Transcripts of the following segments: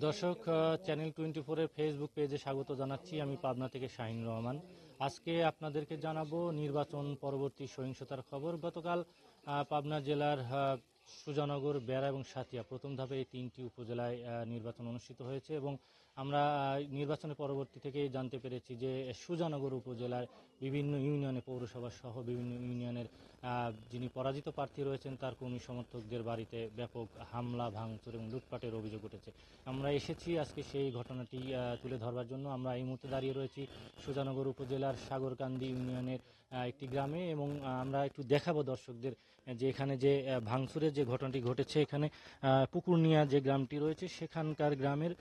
দর্শক, channel 24-এর Facebook পেজে স্বাগত জানাচ্ছি। আমি পাবনা থেকে শাহিন রহমান। আজকে আপনাদেরকে জানাবো নির্বাচন পরবর্তী সহিংসতার খবর। গতকাল পাবনা জেলার সুজানগর, বেড়া এবং সাতিয়া প্রথম ধাপে এই তিনটি উপজেলায় নির্বাচন অনুষ্ঠিত হয়েছে এবং আমরা নির্বাচনের পরবর্তী থেকেই জানতে পেরেছি যে সুজানগর উপজেলার বিভিন্ন ইউনিয়নে, পৌরসভা সহ বিভিন্ন ইউনিয়নের যিনি পরাজিত প্রার্থী রয়েছেন তার কর্মী সমর্থকদের বাড়িতে ব্যাপক হামলা, ভাঙচুর এবং লুটপাটের অভিযোগ উঠেছে। আমরা এসেছি আজকে সেই ঘটনাটি তুলে ধরবার জন্য। আমরা এই মুহূর্তে দাঁড়িয়ে রয়েছি সুজানগর উপজেলার সাগরকান্দি ইউনিয়নের একটি গ্রামে এবং আমরা একটু দেখাবো দর্শকদের যে এখানে যে ভাঙচুরের যে ঘটনাটি ঘটেছে। এখানে পুকুরনিয়া যে গ্রামটি রয়েছে সেখানকার গ্রামের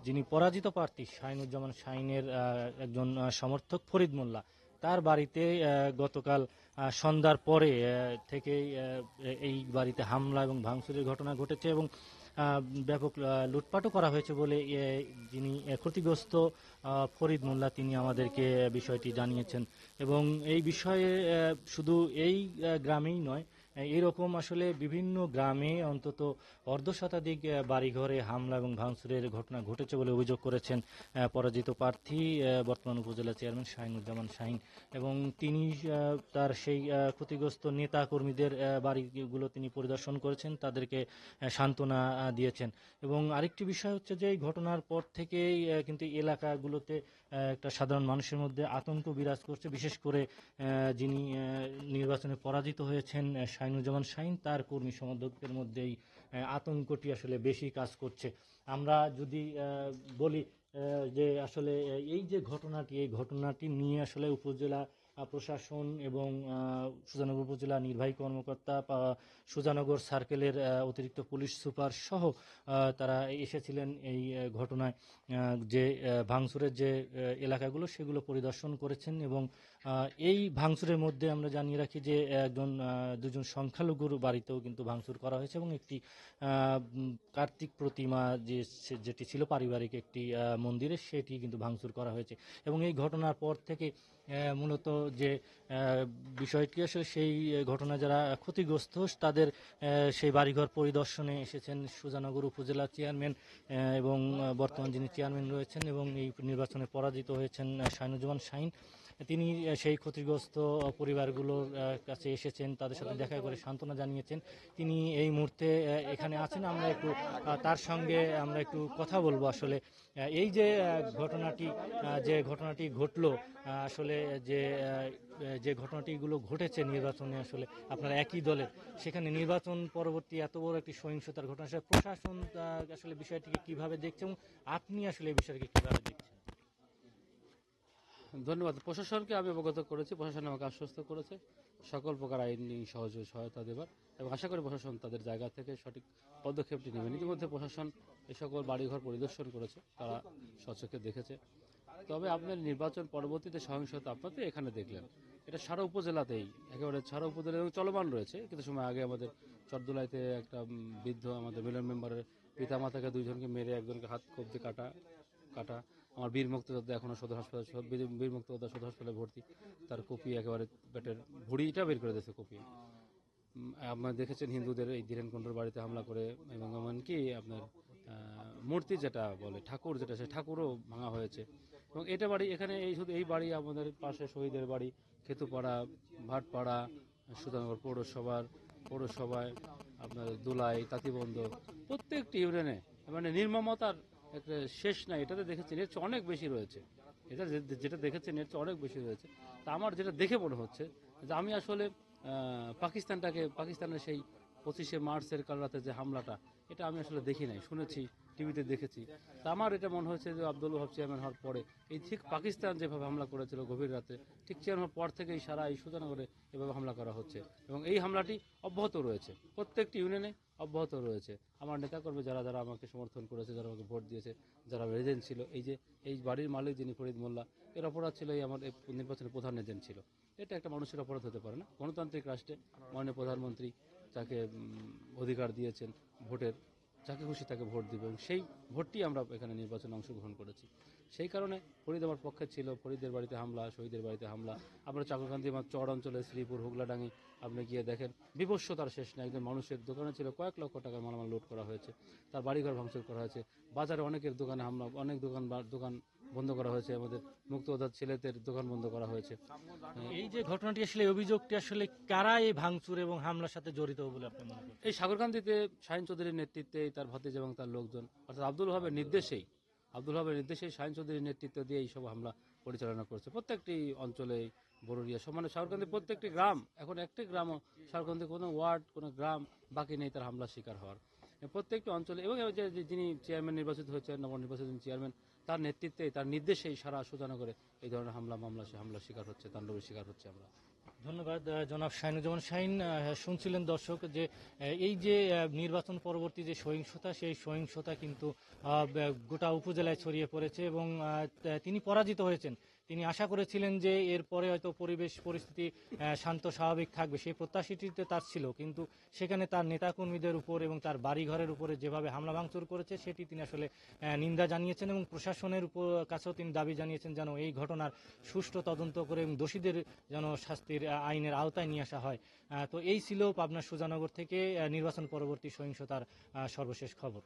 যিনি পরাজিত প্রার্থী শাহিনুজ্জামান শাহিনের একজন সমর্থক ফরিদ মোল্লা, তার বাড়িতে গতকাল সন্ধ্যার পরে থেকেই এই বাড়িতে হামলা এবং ভাঙচুরের ঘটনা ঘটেছে এবং ব্যাপক লুটপাটও করা হয়েছে বলে যিনি ক্ষতিগ্রস্ত ফরিদ মোল্লা তিনি আমাদেরকে বিষয়টি জানিয়েছেন। এবং এই বিষয়ে শুধু এই গ্রামেই নয়, এরকম আসলে বিভিন্ন গ্রামে অন্তত অর্ধশতাধিক বাড়িঘরে হামলা এবং ভাঙচুরের ঘটনা ঘটেছে বলে অভিযোগ করেছেন পরাজিত প্রার্থী বর্তমান উপজেলা চেয়ারম্যান শাহিনুজ্জামান শাহিন। এবং তিনি তার সেই ক্ষতিগ্রস্ত নেতা কর্মীদের বাড়িগুলো তিনি পরিদর্শন করেছেন, তাদেরকে সান্ত্বনা দিয়েছেন। এবং আরেকটি বিষয় হচ্ছে যে এই ঘটনার পর থেকেই কিন্তু এলাকাগুলোতে একটা সাধারণ মানুষের মধ্যে আতঙ্ক বিরাজ করছে, বিশেষ করে যিনি নির্বাচনে পরাজিত হয়েছেন শাহিনুজ্জামান শাহিন, তার কর্মী সমর্থকদের মধ্যেই আতঙ্কটি আসলে বেশি কাজ করছে। আমরা যদি বলি যে আসলে এই যে ঘটনাটি, এই ঘটনাটি নিয়ে আসলে উপজেলা প্রশাসন এবং সুজানগর উপজেলা নির্বাহী কর্মকর্তা, সুজানগর সার্কেলের অতিরিক্ত পুলিশ সুপার সহ তারা এসেছিলেন এই ঘটনায় যে ভাঙচুরের যে এলাকাগুলো সেগুলো পরিদর্শন করেছেন। এবং এই ভাঙচুরের মধ্যে আমরা জানিয়ে রাখি যে দুজন সংখ্যালঘুর বাড়িতেও কিন্তু ভাঙচুর করা হয়েছে এবং একটি কার্তিক প্রতিমা যেটি ছিল পারিবারিক একটি মন্দিরে, সেটি কিন্তু ভাঙচুর করা হয়েছে। এবং এই ঘটনার পর থেকে মূলত যে বিষয়টি আসলে সেই ঘটনা যারা ক্ষতিগ্রস্ত তাদের সেই বাড়িঘর পরিদর্শনে এসেছেন সুজানগর উপজেলা চেয়ারম্যান এবং বর্তমান যিনি চেয়ারম্যান রয়েছেন এবং এই নির্বাচনে পরাজিত হয়েছেন শাহিনুজ্জামান শাহিন, তিনি সেই ক্ষতিগ্রস্ত পরিবারগুলোর কাছে এসেছেন, তাদের সাথে দেখা করে সান্ত্বনা জানিয়েছেন। তিনি এই মুহূর্তে এখানে আছেন, আমরা একটু তার সঙ্গে আমরা একটু কথা বলবো। আসলে এই যে ঘটনাটি ঘটলো, আসলে যে ঘটনাটিগুলো ঘটেছে নির্বাচনে, আসলে আপনারা একই দলের, সেখানে নির্বাচন পরবর্তী এত বড় একটি সহিংসতার ঘটনা, আসলে প্রশাসন আসলে বিষয়টিকে কিভাবে দেখছে এবং আপনি আসলে এই বিষয়টিকে কিভাবে দেখছেন? ধন্যবাদ। প্রশাসনকে আমি অবগত করেছি, প্রশাসন আমাকে আশ্বস্ত করেছে সকল প্রকার আইনি সহায়তা দেবার, এবং আশা করি প্রশাসন তাদের জায়গা থেকে সঠিক পদক্ষেপটি নেবেন। ইতিমধ্যে প্রশাসন এই সকল বাড়িঘর পরিদর্শন করেছে, তারা স্বচক্ষে দেখেছে। তবে আপনার নির্বাচন পরবর্তীতে সহিংসতা আপনাদের এখানে দেখলেন, এটা সারা উপজেলাতেই, একেবারে সারা উপজেলা চলমান রয়েছে। কিছু সময় আগে আমাদের চরদুলাইতে একটা বৃদ্ধ আমাদের মিলন মেম্বারের পিতামাতাকে দুইজনকে মেরে একজনকে হাত কবজি কাটা কাটা আমার বীর মুক্তিযোদ্ধা এখনো সদর হাসপাতাল, বীর মুক্তিযোদ্ধা সদর হাসপাতালে ভর্তি, তার কপি একেবারে পেটের ভুঁড়িটা বের করে দিয়েছে কপি। আপনারা দেখেছেন হিন্দুদের এই ধীরেনকুণ্ডুর বাড়িতে হামলা করে, এবং এমনকি আপনার মূর্তি যেটা বলে ঠাকুর, যেটা সে ঠাকুরও ভাঙা হয়েছে। এবং এটা বাড়ি এখানে এই শুধু এই বাড়ি, আমাদের পাশে শহীদের বাড়ি খেতুপাড়া, ভাটপাড়া, সুধানগর পৌরসভায় আপনার দুলাই, তাঁতিবন্ধ, প্রত্যেকটি ইউনিয়নে মানে নির্মমতার একটা শেষ নাই। এটাতে দেখেছেন এর চেয়ে অনেক বেশি রয়েছে, এটা যেটা দেখেছেন এর চেয়ে অনেক বেশি রয়েছে। তা আমার যেটা দেখে মনে হচ্ছে যে আমি আসলে পাকিস্তানের সেই 25শে মার্চের কাল রাতে যে হামলাটা, এটা আমি আসলে দেখি নাই, শুনেছি, টিভিতে দেখেছি। তা আমার এটা মনে হয়েছে যে আব্দুল ওহাব চেয়ারম্যান হওয়ার পরে এই ঠিক পাকিস্তান যেভাবে হামলা করেছিল গভীর রাতে, ঠিক চেয়ারম্যান হওয়ার পর থেকেই সারা এই সুজানগরে এভাবে হামলা করা হচ্ছে, এবং এই হামলাটি অব্যাহত রয়েছে, প্রত্যেকটি ইউনিয়নে অব্যাহত রয়েছে। আমার নেতাকর্মী যারা যারা আমাকে সমর্থন করেছে, যারা আমাকে ভোট দিয়েছে, যারা এজেন্ট ছিল, এই বাড়ির মালিক যিনি ফরিদ মোল্লা, এর অপরাধ ছিল এই আমার নির্বাচনের প্রধান এজেন্ট ছিল। এটা একটা মানুষের অপরাধ হতে পারে না। গণতান্ত্রিক রাষ্ট্রে মাননীয় প্রধানমন্ত্রী তাকে অধিকার দিয়েছেন ভোটের, যাকে খুশি তাকে ভোট দিবে, এবং সেই ভোটটি আমরা এখানে নির্বাচনে অংশগ্রহণ করেছি। সেই কারণে ফরিদ আমার পক্ষে ছিল। ফরিদের বাড়িতে হামলা, শহীদের বাড়িতে হামলা, আপনার চাকরকান্দি চর অঞ্চলে শ্রীপুর হুগলাডাঙ্গি আপনি গিয়ে দেখেন বিভৎসতার শেষ নেই। একজন মানুষের দোকানে ছিল কয়েক লক্ষ টাকার মালামাল লুট করা হয়েছে, তার বাড়িঘর ভাঙচুর করা হয়েছে, বাজারে অনেকের দোকানে হামলা, অনেক দোকান বন্ধ করা হয়েছে, আমাদের মুক্তিযোদ্ধার ছেলেদের দোকান বন্ধ করা হয়েছে। এই যে ঘটনাটি আসলে, এই অভিযোগটি আসলে কারা এই ভাঙচুর এবং হামলার সাথে জড়িত বলে আপনি মনে করেন? এই সাগরকান্দিতে শাহিন চৌধুরীর নেতৃত্বে তার ভাতিজা এবং তার লোকজন, অর্থাৎ আব্দুল ওহাবের নির্দেশেই শাহিন চৌধুরীর নেতৃত্ব দিয়ে এই সব হামলা পরিচালনা করছে। প্রত্যেকটি অঞ্চলে বড়রিয়া সমানে সাগরকান্দি প্রত্যেকটি গ্রাম, এখন একটি গ্রামও সাগরকান্দি কোনো ওয়ার্ড কোনো গ্রাম বাকি নেই তার হামলার শিকার হওয়ার। প্রত্যেকটি অঞ্চলে, এবং যিনি চেয়ারম্যান নির্বাচিত হয়েছেন, নবনির্বাচিত চেয়ারম্যান, তার নেতৃত্বে তার নির্দেশেই সারা সুজানগরে এই ধরনের হামলার শিকার হচ্ছে, তাণ্ডবের শিকার হচ্ছে আমরা। ধন্যবাদ জনাব শাহিনুজ্জামান শাহিন। শুনছিলেন দর্শক যে এই যে নির্বাচন পরবর্তী যে সহিংসতা, সেই সহিংসতা কিন্তু গোটা উপজেলায় ছড়িয়ে পড়েছে এবং তিনি পরাজিত হয়েছেন। তিনি আশা করেছিলেন যে এরপরে হয়তো পরিস্থিতি শান্ত স্বাভাবিক থাকবে, সেই প্রত্যাশাটিতে তার ছিল, কিন্তু সেখানে তার নেতাকর্মীদের উপর এবং তার বাড়িঘরের উপরে যেভাবে হামলা ভাঙচুর করেছে সেটি তিনি আসলে নিন্দা জানিয়েছেন এবং প্রশাসনের কাছেও তিনি দাবি জানিয়েছেন যেন এই ঘটনার সুষ্ঠু তদন্ত করে এবং দোষীদের যেন শাস্তির আইনের আওতায় নিয়ে আসা হয়। তো এই ছিল পাবনা সুজানগর থেকে নির্বাচন পরবর্তী সহিংসতার সর্বশেষ খবর।